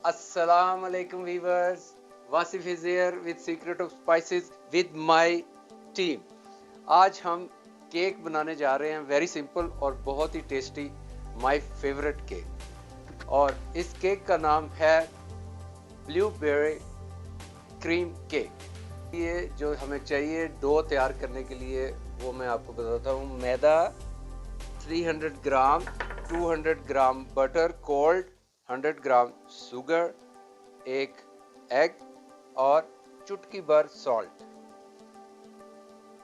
अस्सलाम वालेकुम viewers, Wasif is here with secret of spices with my team. आज हम केक बनाने जा रहे हैं, वेरी सिंपल और बहुत ही टेस्टी, माय फेवरेट केक। और इस केक का नाम है ब्लूबेरी क्रीम केक। ये जो हमें चाहिए डो तैयार करने के लिए वो मैं आपको बताता हूँ। मैदा 300 ग्राम, 200 ग्राम बटर कोल्ड, 100 ग्राम शुगर, एक एग और चुटकी भर सॉल्ट।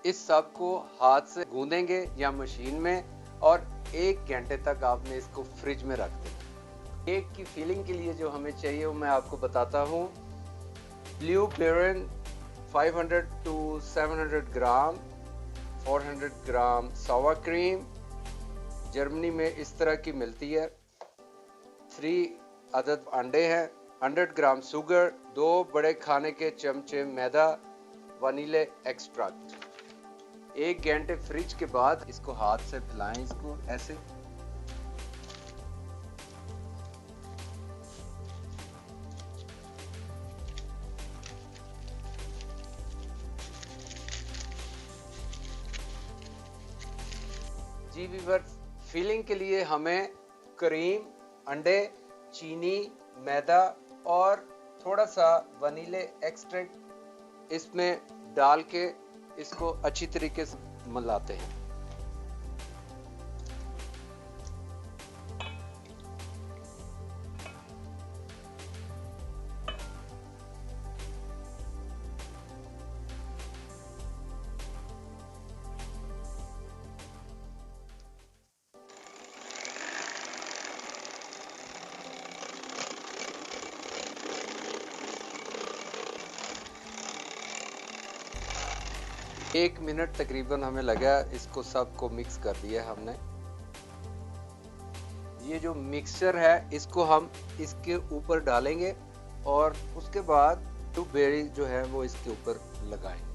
इस सब को हाथ से गूंदेंगे या मशीन में, और 1 घंटे तक आपने इसको फ्रिज में रख देना। केक की फीलिंग के लिए जो हमें चाहिए वो मैं आपको बताता हूँ। ब्लूबेरी 500 to 700 ग्राम, 400 ग्राम सावा क्रीम, जर्मनी में इस तरह की मिलती है। 3 अदद अंडे हैं, 100 ग्राम शुगर, 2 बड़े खाने के चमचे मैदा, वनीले एक्सट्रैक्ट। 1 घंटे फ्रिज के बाद इसको हाथ से फैलाएं, इसको ऐसे। जी व्यूअर्स, फिलिंग के लिए हमें क्रीम, अंडे, चीनी, मैदा और थोड़ा सा वनीले एक्सट्रैक्ट इसमें डाल के इसको अच्छी तरीके से मिलाते हैं। एक मिनट तकरीबन हमें लगा, इसको सबको मिक्स कर दिया हमने। ये जो मिक्सचर है इसको हम इसके ऊपर डालेंगे और उसके बाद ब्लूबेरी जो है वो इसके ऊपर लगाएंगे।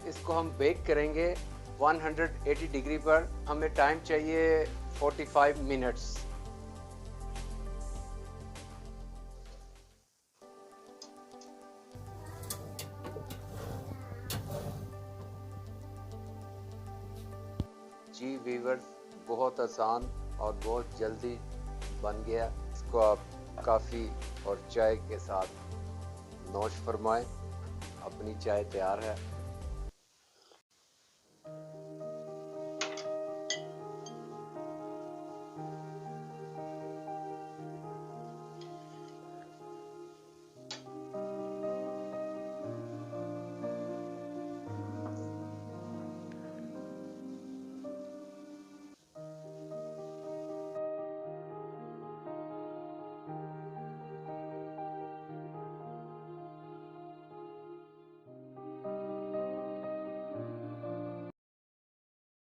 इसको हम बेक करेंगे 180 डिग्री पर। हमें टाइम चाहिए 45 मिनट्स। जी व्यूअर्स, बहुत आसान और बहुत जल्दी बन गया। इसको आप कॉफ़ी और चाय के साथ नोश फरमाएं। अपनी चाय तैयार है।